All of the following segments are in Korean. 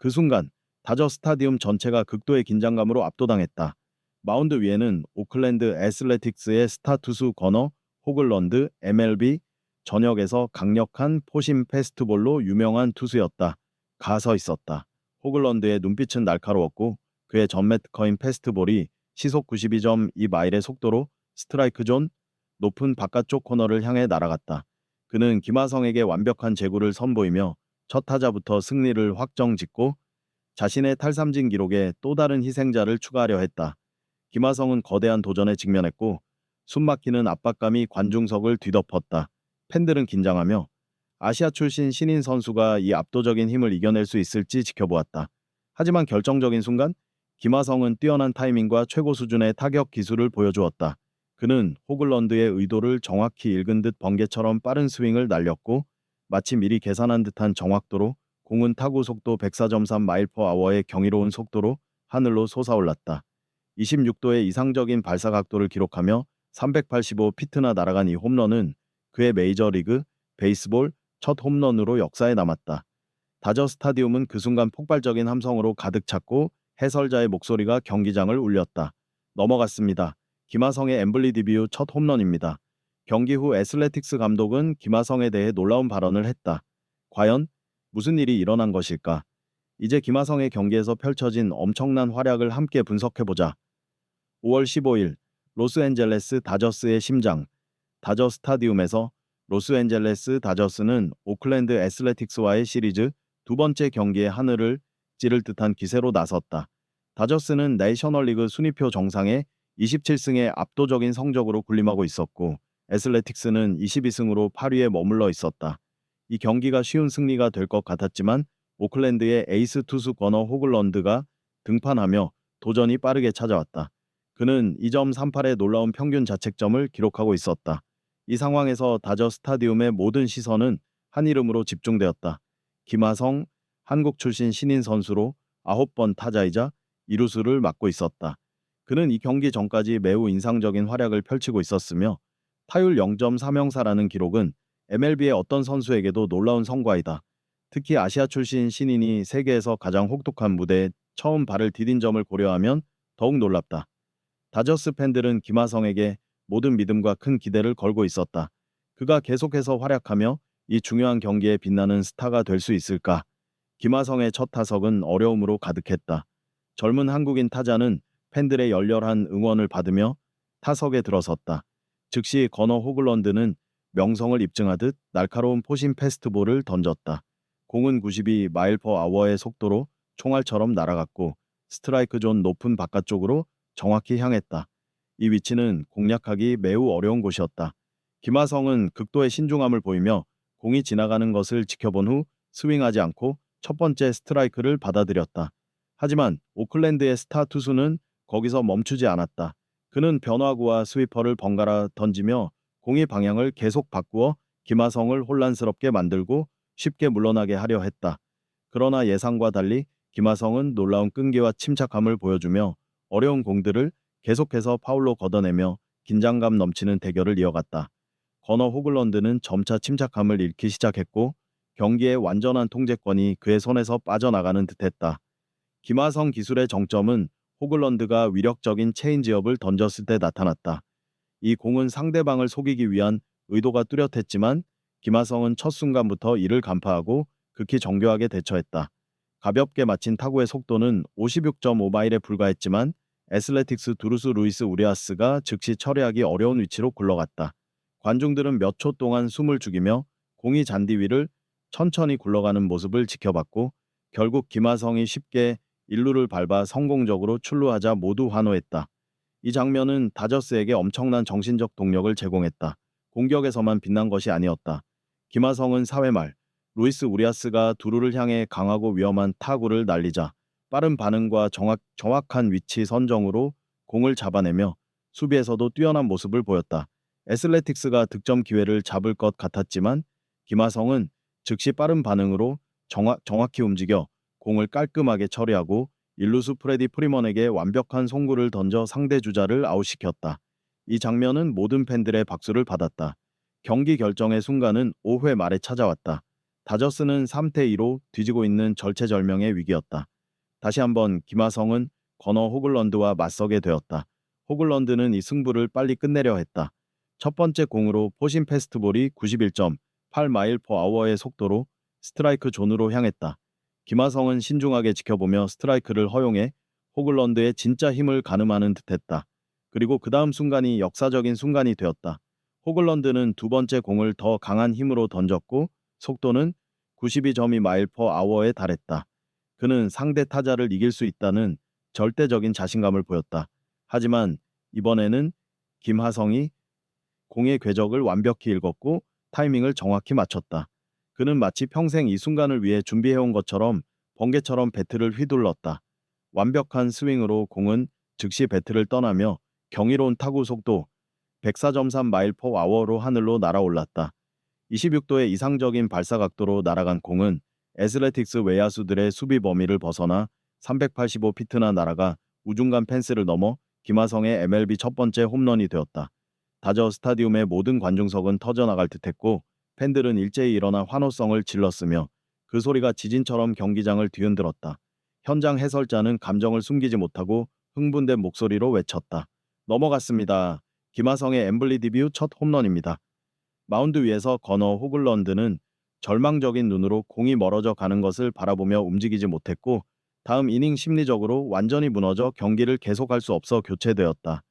그 순간 다저 스타디움 전체가 극도의 긴장감으로 압도당했다. 마운드 위에는 오클랜드 애슬레틱스의 스타 투수 거너 호글런드 MLB 전역에서 강력한 포심 페스트볼로 유명한 투수였다. 가 서 있었다. 호글런드의 눈빛은 날카로웠고 그의 전매특허인 패스트볼이 시속 92.2마일의 속도로 스트라이크 존 높은 바깥쪽 코너를 향해 날아갔다. 그는 김하성에게 완벽한 제구를 선보이며 첫 타자부터 승리를 확정짓고 자신의 탈삼진 기록에 또 다른 희생자를 추가하려 했다. 김하성은 거대한 도전에 직면했고 숨막히는 압박감이 관중석을 뒤덮었다. 팬들은 긴장하며 아시아 출신 신인 선수가 이 압도적인 힘을 이겨낼 수 있을지 지켜보았다. 하지만 결정적인 순간 김하성은 뛰어난 타이밍과 최고 수준의 타격 기술을 보여주었다. 그는 호글런드의 의도를 정확히 읽은 듯 번개처럼 빠른 스윙을 날렸고 마치 미리 계산한 듯한 정확도로 공은 타구 속도 104.3마일/아워의 경이로운 속도로 하늘로 솟아올랐다. 26도의 이상적인 발사 각도를 기록하며 385피트나 날아간 이 홈런은 그의 메이저리그 베이스볼 첫 홈런으로 역사에 남았다. 다저 스타디움은 그 순간 폭발적인 함성으로 가득 찼고 해설자의 목소리가 경기장을 울렸다. 넘어갔습니다. 김하성의 엠블리 데뷔 첫 홈런입니다. 경기 후 애슬레틱스 감독은 김하성에 대해 놀라운 발언을 했다. 과연 무슨 일이 일어난 것일까? 이제 김하성의 경기에서 펼쳐진 엄청난 활약을 함께 분석해보자. 5월 15일 로스앤젤레스 다저스의 심장 다저 스타디움에서 로스앤젤레스 다저스는 오클랜드 애슬레틱스와의 시리즈 두 번째 경기의 하늘을 찌를 듯한 기세로 나섰다. 다저스는 내셔널리그 순위표 정상에 27승의 압도적인 성적으로 군림하고 있었고 애슬레틱스는 22승으로 8위에 머물러 있었다. 이 경기가 쉬운 승리가 될 것 같았지만 오클랜드의 에이스 투수 거너 호글런드가 등판하며 도전이 빠르게 찾아왔다. 그는 2.38의 놀라운 평균 자책점을 기록하고 있었다. 이 상황에서 다저 스타디움의 모든 시선은 한 이름으로 집중되었다. 김하성, 한국 출신 신인 선수로 9번 타자이자 이루수를 맡고 있었다. 그는 이 경기 전까지 매우 인상적인 활약을 펼치고 있었으며 타율 0.304라는 기록은 MLB의 어떤 선수에게도 놀라운 성과이다. 특히 아시아 출신 신인이 세계에서 가장 혹독한 무대에 처음 발을 디딘 점을 고려하면 더욱 놀랍다. 다저스 팬들은 김하성에게 모든 믿음과 큰 기대를 걸고 있었다. 그가 계속해서 활약하며 이 중요한 경기에 빛나는 스타가 될 수 있을까? 김하성의 첫 타석은 어려움으로 가득했다. 젊은 한국인 타자는 팬들의 열렬한 응원을 받으며 타석에 들어섰다. 즉시 거너 호글런드는 명성을 입증하듯 날카로운 포심 패스트볼을 던졌다. 공은 92마일/아워의 속도로 총알처럼 날아갔고 스트라이크 존 높은 바깥쪽으로 정확히 향했다. 이 위치는 공략하기 매우 어려운 곳이었다. 김하성은 극도의 신중함을 보이며 공이 지나가는 것을 지켜본 후 스윙하지 않고 첫 번째 스트라이크를 받아들였다. 하지만 오클랜드의 스타 투수는 거기서 멈추지 않았다. 그는 변화구와 스위퍼를 번갈아 던지며 공의 방향을 계속 바꾸어 김하성을 혼란스럽게 만들고 쉽게 물러나게 하려 했다. 그러나 예상과 달리 김하성은 놀라운 끈기와 침착함을 보여주며 어려운 공들을 계속해서 파울로 걷어내며 긴장감 넘치는 대결을 이어갔다. 거너 호글런드는 점차 침착함을 잃기 시작했고 경기의 완전한 통제권이 그의 손에서 빠져나가는 듯했다. 김하성 기술의 정점은 호글런드가 위력적인 체인지업을 던졌을 때 나타났다. 이 공은 상대방을 속이기 위한 의도가 뚜렷했지만 김하성은 첫 순간부터 이를 간파하고 극히 정교하게 대처했다. 가볍게 맞힌 타구의 속도는 56.5마일에 불과했지만 애슬레틱스 두루스 루이스 우리아스가 즉시 처리하기 어려운 위치로 굴러갔다. 관중들은 몇 초 동안 숨을 죽이며 공이 잔디 위를 천천히 굴러가는 모습을 지켜봤고 결국 김하성이 쉽게 1루를 밟아 성공적으로 출루하자 모두 환호했다. 이 장면은 다저스에게 엄청난 정신적 동력을 제공했다. 공격에서만 빛난 것이 아니었다. 김하성은 4회 말 루이스 우리아스가 두루를 향해 강하고 위험한 타구를 날리자 빠른 반응과 정확한 위치 선정으로 공을 잡아내며 수비에서도 뛰어난 모습을 보였다. 애슬레틱스가 득점 기회를 잡을 것 같았지만 김하성은 즉시 빠른 반응으로 정확히 움직여 공을 깔끔하게 처리하고 일루수 프레디 프리먼에게 완벽한 송구를 던져 상대 주자를 아웃시켰다. 이 장면은 모든 팬들의 박수를 받았다. 경기 결정의 순간은 5회 말에 찾아왔다. 다저스는 3대2로 뒤지고 있는 절체절명의 위기였다. 다시 한번 김하성은 건어 호글런드와 맞서게 되었다. 호글런드는 이 승부를 빨리 끝내려 했다. 첫 번째 공으로 포신 패스트볼이 91.8마일 퍼 아워의 속도로 스트라이크 존으로 향했다. 김하성은 신중하게 지켜보며 스트라이크를 허용해 호글런드의 진짜 힘을 가늠하는 듯했다. 그리고 그 다음 순간이 역사적인 순간이 되었다. 호글런드는 두 번째 공을 더 강한 힘으로 던졌고 속도는 92.2마일 퍼 아워에 달했다. 그는 상대 타자를 이길 수 있다는 절대적인 자신감을 보였다. 하지만 이번에는 김하성이 공의 궤적을 완벽히 읽었고 타이밍을 정확히 맞췄다. 그는 마치 평생 이 순간을 위해 준비해온 것처럼 번개처럼 배트를 휘둘렀다. 완벽한 스윙으로 공은 즉시 배트를 떠나며 경이로운 타구 속도 104.3마일 퍼 아워로 하늘로 날아올랐다. 26도의 이상적인 발사 각도로 날아간 공은 애슬레틱스 외야수들의 수비 범위를 벗어나 385피트나 날아가 우중간 펜스를 넘어 김하성의 MLB 첫 번째 홈런이 되었다. 다저 스타디움의 모든 관중석은 터져나갈 듯했고 팬들은 일제히 일어나 환호성을 질렀으며 그 소리가 지진처럼 경기장을 뒤흔들었다. 현장 해설자는 감정을 숨기지 못하고 흥분된 목소리로 외쳤다. 넘어갔습니다. 김하성의 엠블리 데뷔 첫 홈런입니다. 마운드 위에서 건어 호글런드는 절망적인 눈으로 공이 멀어져 가는 것을 바라보며 움직이지 못했고 다음 이닝 심리적으로 완전히 무너져 경기를 계속할 수 없어 교체되었다.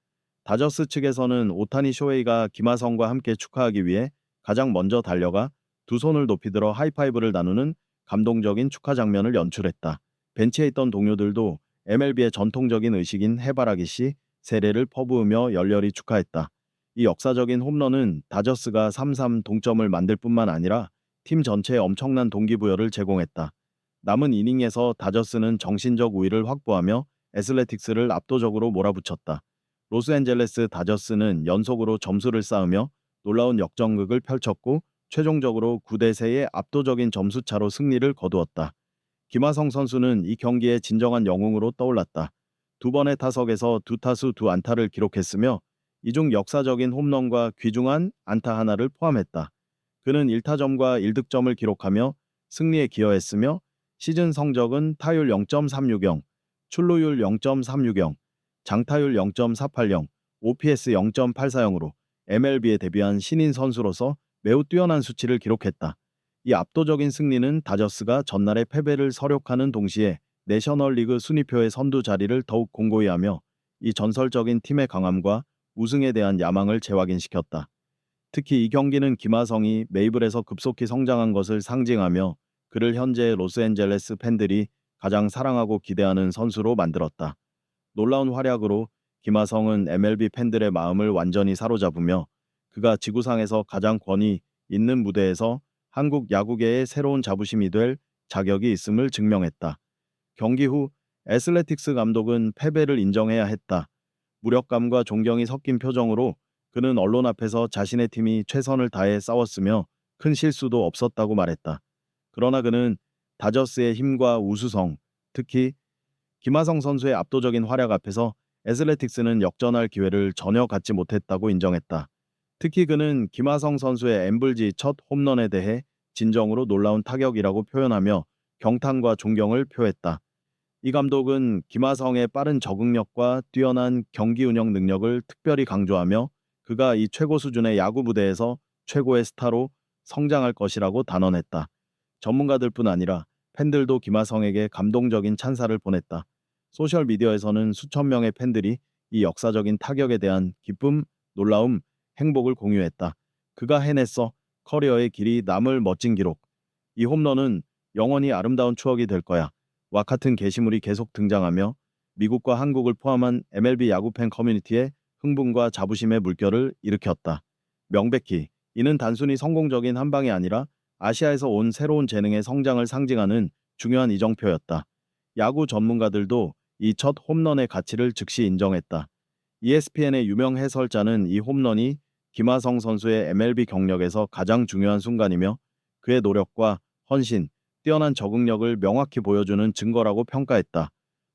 다저스 측에서는 오타니 쇼헤이가 김하성과 함께 축하하기 위해 가장 먼저 달려가 두 손을 높이 들어 하이파이브를 나누는 감동적인 축하 장면을 연출했다. 벤치에 있던 동료들도 MLB의 전통적인 의식인 해바라기 씨 세례를 퍼부으며 열렬히 축하했다. 이 역사적인 홈런은 다저스가 3-3 동점을 만들 뿐만 아니라 팀 전체에 엄청난 동기부여를 제공했다. 남은 이닝에서 다저스는 정신적 우위를 확보하며 애슬레틱스를 압도적으로 몰아붙였다. 로스앤젤레스 다저스는 연속으로 점수를 쌓으며 놀라운 역전극을 펼쳤고 최종적으로 9대3의 압도적인 점수차로 승리를 거두었다. 김하성 선수는 이 경기의 진정한 영웅으로 떠올랐다. 두 번의 타석에서 두 타수 두 안타를 기록했으며 이 중 역사적인 홈런과 귀중한 안타 하나를 포함했다. 그는 1타점과 1득점을 기록하며 승리에 기여했으며 시즌 성적은 타율 0.360, 출루율 0.360, 장타율 0.480, OPS 0.840으로 MLB에 데뷔한 신인 선수로서 매우 뛰어난 수치를 기록했다. 이 압도적인 승리는 다저스가 전날의 패배를 서력하는 동시에 내셔널리그 순위표의 선두 자리를 더욱 공고히 하며 이 전설적인 팀의 강함과 우승에 대한 야망을 재확인시켰다. 특히 이 경기는 김하성이 메이블에서 급속히 성장한 것을 상징하며 그를 현재 로스앤젤레스 팬들이 가장 사랑하고 기대하는 선수로 만들었다. 놀라운 활약으로 김하성은 MLB 팬들의 마음을 완전히 사로잡으며 그가 지구상에서 가장 권위 있는 무대에서 한국 야구계의 새로운 자부심이 될 자격이 있음을 증명했다. 경기 후 애슬레틱스 감독은 패배를 인정해야 했다. 무력감과 존경이 섞인 표정으로 그는 언론 앞에서 자신의 팀이 최선을 다해 싸웠으며 큰 실수도 없었다고 말했다. 그러나 그는 다저스의 힘과 우수성, 특히 김하성 선수의 압도적인 활약 앞에서 애슬레틱스는 역전할 기회를 전혀 갖지 못했다고 인정했다. 특히 그는 김하성 선수의 엠블지 첫 홈런에 대해 진정으로 놀라운 타격이라고 표현하며 경탄과 존경을 표했다. 이 감독은 김하성의 빠른 적응력과 뛰어난 경기 운영 능력을 특별히 강조하며 그가 이 최고 수준의 야구 무대에서 최고의 스타로 성장할 것이라고 단언했다. 전문가들뿐 아니라 팬들도 김하성에게 감동적인 찬사를 보냈다. 소셜미디어에서는 수천 명의 팬들이 이 역사적인 타격에 대한 기쁨, 놀라움, 행복을 공유했다. 그가 해냈어. 커리어의 길이 남을 멋진 기록. 이 홈런은 영원히 아름다운 추억이 될 거야. 와 같은 게시물이 계속 등장하며 미국과 한국을 포함한 MLB 야구팬 커뮤니티에 흥분과 자부심의 물결을 일으켰다. 명백히 이는 단순히 성공적인 한 방이 아니라 아시아에서 온 새로운 재능의 성장을 상징하는 중요한 이정표였다. 야구 전문가들도 이 첫 홈런의 가치를 즉시 인정했다. ESPN의 유명 해설자는 이 홈런이 김하성 선수의 MLB 경력에서 가장 중요한 순간이며 그의 노력과 헌신, 뛰어난 적응력을 명확히 보여주는 증거라고 평가했다.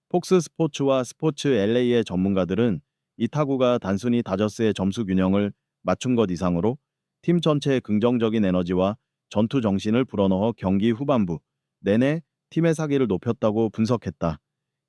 폭스 스포츠와 스포츠 LA의 전문가들은 이 타구가 단순히 다저스의 점수 균형을 맞춘 것 이상으로 팀 전체의 긍정적인 에너지와 전투 정신을 불어넣어 경기 후반부 내내 팀의 사기를 높였다고 분석했다.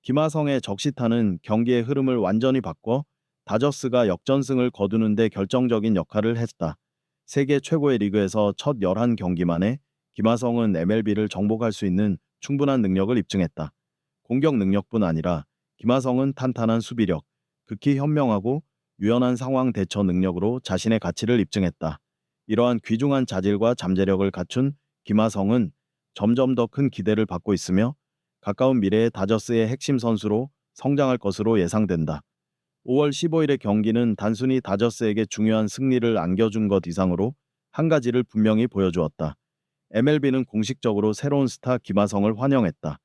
김하성의 적시타는 경기의 흐름을 완전히 바꿔 다저스가 역전승을 거두는 데 결정적인 역할을 했다. 세계 최고의 리그에서 첫 11경기 만에 김하성은 MLB를 정복할 수 있는 충분한 능력을 입증했다. 공격 능력뿐 아니라 김하성은 탄탄한 수비력, 극히 현명하고 유연한 상황 대처 능력으로 자신의 가치를 입증했다. 이러한 귀중한 자질과 잠재력을 갖춘 김하성은 점점 더 큰 기대를 받고 있으며 가까운 미래의 다저스의 핵심 선수로 성장할 것으로 예상된다. 5월 15일의 경기는 단순히 다저스에게 중요한 승리를 안겨준 것 이상으로 한 가지를 분명히 보여주었다. MLB는 공식적으로 새로운 스타 김하성을 환영했다.